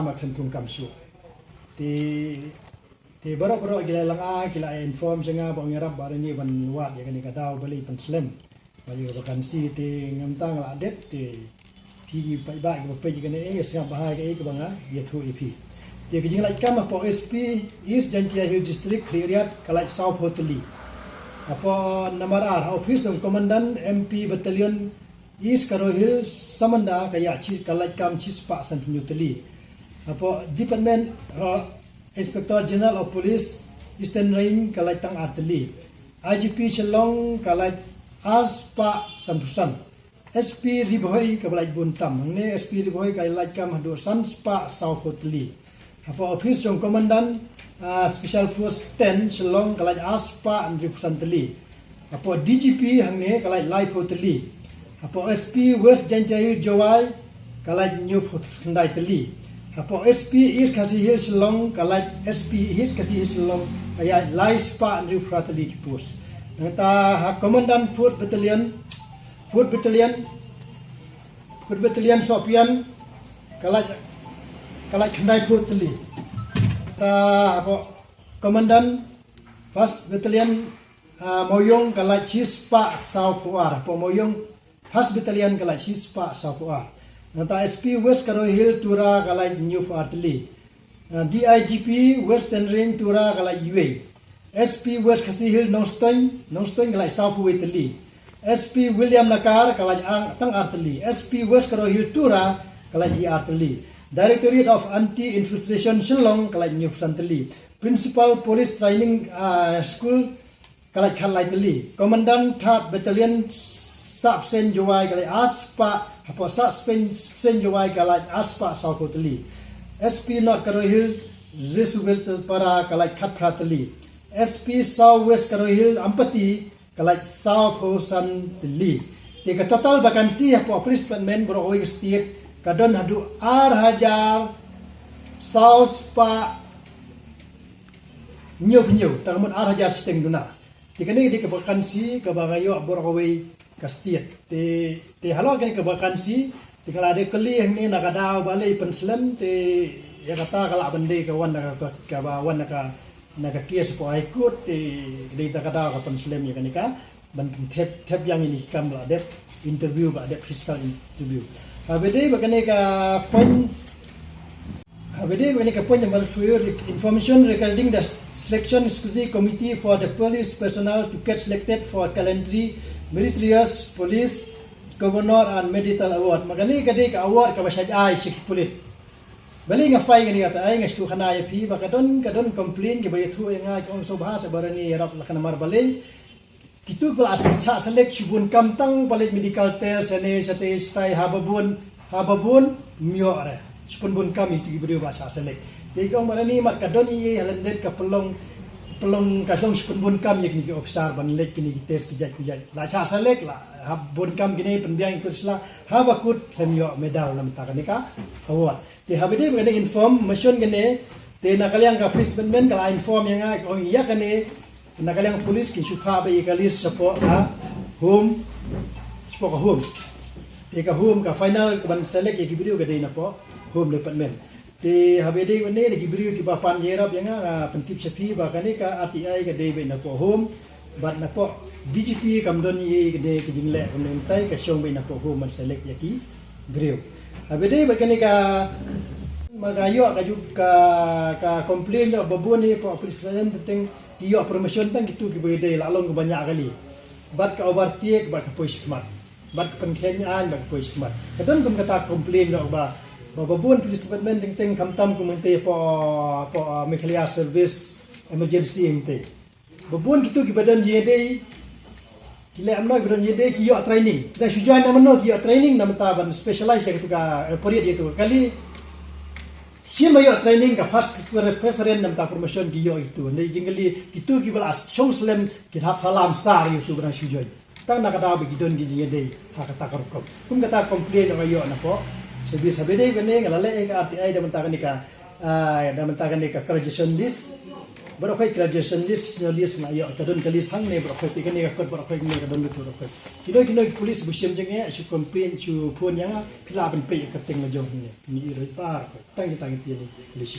ma khan thung kam su ti barok gila lang gila inform senga bang yarap barani ban wat ya kani kadaw bali panslem bali vakansi ti ngamtang la dep ti pi pai ba ko pe gane senga bahai ke banga yethu ipi ti kijing lai kam po SP East Jantia Hill District Khiriat kalai South Hoteli apo namar R office ng komandan MP Battalion East Karo Hill Samanda kaya chi kalai kam chispa santinyu teli apo department Inspector General of Police Eastern Range kalai tang arteli IGP Shillong kalai Aspa Santusan SP Riboy kalai buntam ne SP Riboy kalai kam hadu Sanspa South Hoteli apo office ng komandan Special Force 10 Shillong kalai Aspa Andripusan teli apo DGP hangne kalai Live Hoteli apo SP West Janjair Jawai kalai New Hotendai teli apo SP East Khasi Hill Shillong kalai SP East Khasi Hill Shillong kaya Lai Spa Andripusan teli kipus nata Commandant 4th Battalion Sopian kalai Khandai Hoteli apo Komandan 1st Battalion Moyong kalai Chispa Saukuar apo Moyong 1st Battalion kalai Chispa Saukuar nata SP West Karo Hill Tura kalai New Artillery DIGP Western Range Tura kalai UA SP West Khasi Hill Nongstoin kalai South Artillery SP William Nakar kalai Tang Artillery SP West Karo Hill Tura kalai Artillery Directorate of Anti-Infiltration Shillong kalai New Santeli Principal Police Training School kalai Khalai Teli Commandant 3rd Battalion Subsen Jawai kalai Aspa apo Subsen Jawai kalai Aspa South Teli SP North Karo Hill Jesuvel para kalai Khatpra Teli SP South West Karo Hill Ampati kalai South Hosan Teli tiga total vakansi apo police department Borowai State kadon hadu Hajar South Pa New tamun Hajar Steng Duna tikani di vakansi ke bagayo Borowai Kastit te halal kan ke vakansi tikala de keli ni nakadaw balai penslam te ya kata kala bende ke wan ka wan naka kies po aikut te di takadaw ka penslam ya kanika ban tep yang ini kam la dep interview ba dep physical interview Habede bagane ka point number 4 information regarding the selection scrutiny committee for the police personnel to get selected for calendary meritorious police governor and medical award magani kadi ka award ka basaj ai sik pulit bali nga fai ngani ata ai ngastu khana ya pi ba kadon complain ke bayathu nga kong sobha sa barani rap lakana mar balai kitu pala cha select subun kamtang balik medical test ane sate stai hababun miore subun bun kam itu ibrio ba sa select tegong barani mat kadon i halandet ka pelong kasong subun bun kam yakni ki officer ban lek kini test kijaj la cha select la habun kam kini penbiang kusla habakut lemyo medal lam takanika award te habide bani information gene te nakaliang ka police department kala inform yang ong iya kane nakaliang police ki supha ba ikalis sapo home ka home ka final ban select ki video gade na po home department te habede bani ki video ki papan yerap yang pentip sepi ba kane ka RTI gade be na po home bat na po DGP kamdon ye gade ki jingle kamdon tai ka shong be na po home man select yaki video habede ba kane ka magayo ka complain do babuni po police department teng iyo promotion tang gitu ki bede lalong ko banyak kali bat ka overtake bat ka pushmat bat ka penkhenyan bat ka pushmat kadon kum kata complain do ba babun police department teng kamtam ko mengte po Mekhalia service emergency ente babun gitu ki badan JD kile amno badan JD ki yo training kita sujan namno ki yo training namta ban specialize gitu ka period itu kali Siya mayo training ka first preference nam ta promotion giyo itu. Nei jingali kitu ki balas chong slam kithap salam sar itu berang sujoy. Tang nakada begidon gi jinge dei ha kata karukom. Kum kata complain mayo na po. Sabi dei bene ngalale ka RTI da mentakan nika graduation list baru kau graduation list senior list na yo kadon kalis hang ne baru kau pikir ni kau baru kau ni kadon betul baru kau kino polis busiam jeng ya su complain su phone yang pila ben pe ka teng lo jong ni iroi par ko tang tiang polis